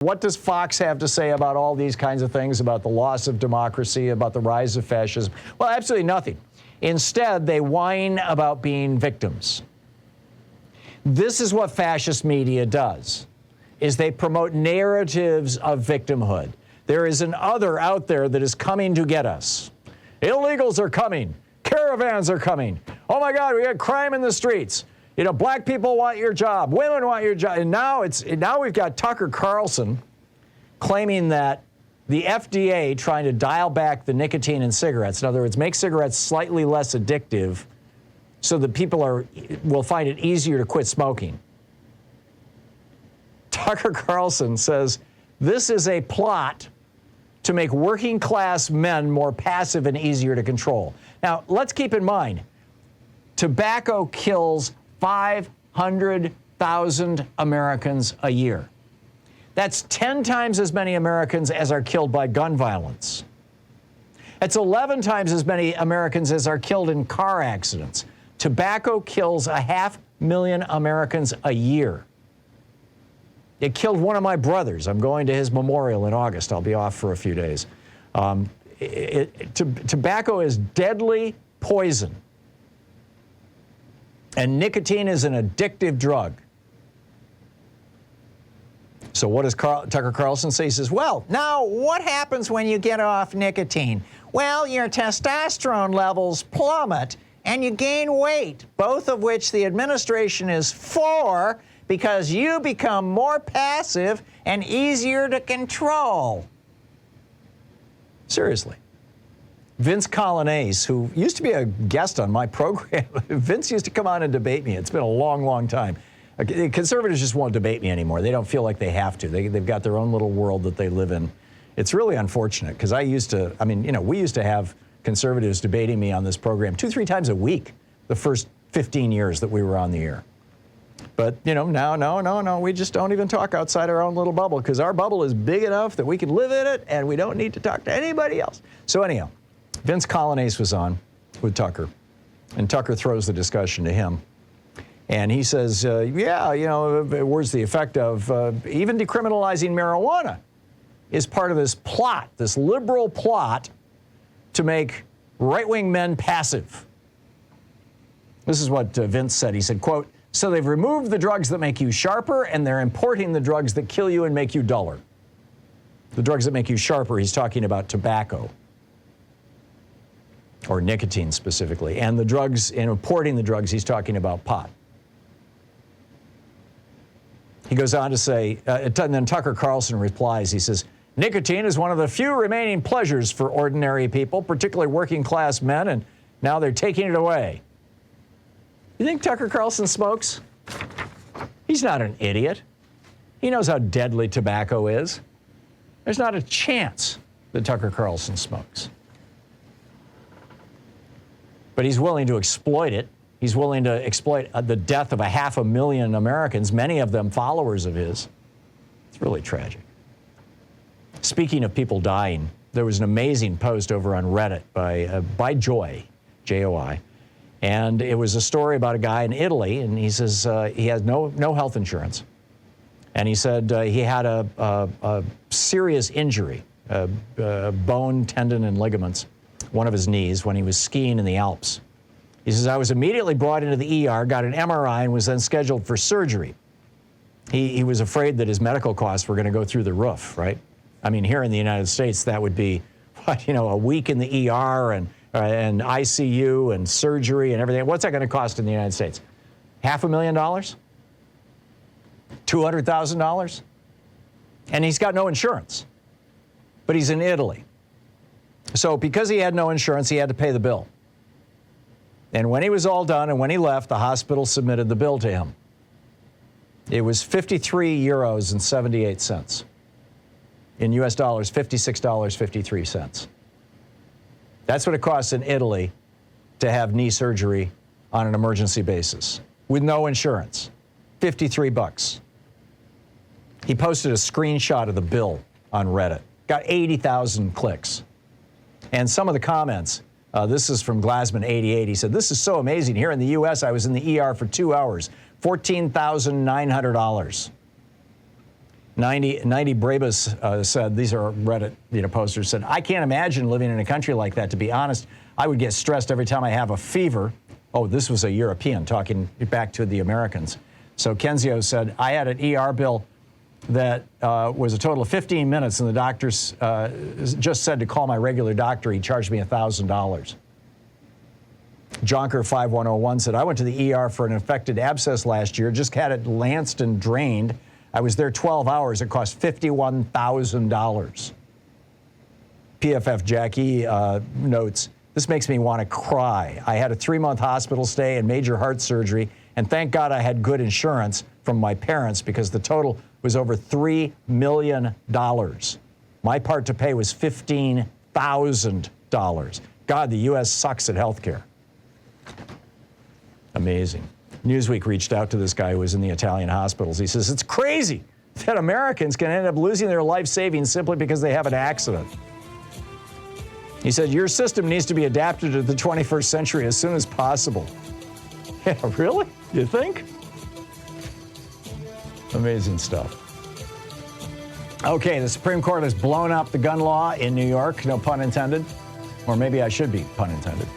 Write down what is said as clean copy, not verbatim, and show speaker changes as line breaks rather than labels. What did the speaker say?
What does Fox have to say about all these kinds of things, about the loss of democracy, about the rise of fascism? Well, absolutely nothing. Instead, they whine about being victims. This is what fascist media does, is they promote narratives of victimhood. There is an other out there that is coming to get us. Illegals are coming. Caravans are coming. Oh my God, we got crime in the streets. You know, black people want your job. Women want your job. And now we've got Tucker Carlson claiming that the FDA trying to dial back the nicotine in cigarettes. In other words, make cigarettes slightly less addictive so that people will find it easier to quit smoking. Tucker Carlson says this is a plot to make working class men more passive and easier to control. Now, let's keep in mind, tobacco kills 500,000 Americans a year. That's 10 times as many Americans as are killed by gun violence. It's 11 times as many Americans as are killed in car accidents. Tobacco kills 500,000 Americans a year. It killed one of my brothers. I'm going to his memorial in August. I'll be off for a few days. Tobacco is deadly poison. And nicotine is an addictive drug. So what does Tucker Carlson say? He says, well, now what happens when you get off nicotine? Well, your testosterone levels plummet and you gain weight, both of which the administration is for because you become more passive and easier to control. Seriously. Vince Colonnese, who used to be a guest on my program, Vince used to come on and debate me. It's been a long, long time. Conservatives just won't debate me anymore. They don't feel like they have to. They've got their own little world that they live in. It's really unfortunate because we used to have conservatives debating me on this program 2-3 times a week the first 15 years that we were on the air. But, now, no, we just don't even talk outside our own little bubble because our bubble is big enough that we can live in it and we don't need to talk to anybody else. So anyhow, Vince Colonnese was on with Tucker, and Tucker throws the discussion to him. And he says, where's the effect of even decriminalizing marijuana is part of this plot, this liberal plot to make right-wing men passive. This is what Vince said. He said, quote, so they've removed the drugs that make you sharper, and they're importing the drugs that kill you and make you duller. The drugs that make you sharper, he's talking about tobacco. Or nicotine specifically. And the drugs, in importing the drugs, he's talking about pot. He goes on to say, and then Tucker Carlson replies, he says, nicotine is one of the few remaining pleasures for ordinary people, particularly working class men, and now they're taking it away. You think Tucker Carlson smokes? He's not an idiot. He knows how deadly tobacco is. There's not a chance that Tucker Carlson smokes. But he's willing to exploit it. He's willing to exploit the death of 500,000 Americans, many of them followers of his. It's really tragic. Speaking of people dying, there was an amazing post over on Reddit by Joy, J-O-I, and it was a story about a guy in Italy, and he says he has no health insurance, and he said he had a serious injury, bone, tendon, and ligaments, one of his knees, when he was skiing in the Alps. He says, I was immediately brought into the ER, got an MRI, and was then scheduled for surgery. He was afraid that his medical costs were going to go through the roof, right? I mean, here in the United States, that would be, a week in the ER and ICU and surgery and everything. What's that going to cost in the United States? $500,000? $200,000? And he's got no insurance. But he's in Italy. So because he had no insurance, he had to pay the bill. And when he was all done and when he left, the hospital submitted the bill to him. It was 53 euros and 78 cents. In US dollars, $56.53. That's what it costs in Italy to have knee surgery on an emergency basis with no insurance. 53 bucks. He posted a screenshot of the bill on Reddit. Got 80,000 clicks. And some of the comments, this is from Glassman88. He said, this is so amazing. Here in the U.S., I was in the ER for 2 hours, $14,900. 90 Brabus said, these are Reddit posters, said, I can't imagine living in a country like that. To be honest, I would get stressed every time I have a fever. Oh, this was a European talking back to the Americans. So Kenzio said, I had an ER bill that was a total of 15 minutes, and the doctors just said to call my regular doctor. He charged me $1,000. Jonker 5101 said, I went to the ER for an infected abscess last year, just had it lanced and drained. I was there 12 hours. It cost $51,000. PFF Jackie notes, this makes me want to cry. I had a 3-month hospital stay and major heart surgery, and thank God I had good insurance from my parents because the total was over $3 million. My part to pay was $15,000. God, the U.S. sucks at health care. Amazing. Newsweek reached out to this guy who was in the Italian hospitals. He says, it's crazy that Americans can end up losing their life savings simply because they have an accident. He said, your system needs to be adapted to the 21st century as soon as possible. Yeah, really? You think? Amazing stuff. Okay, the Supreme Court has blown up the gun law in New York, no pun intended. Or maybe I should be, pun intended.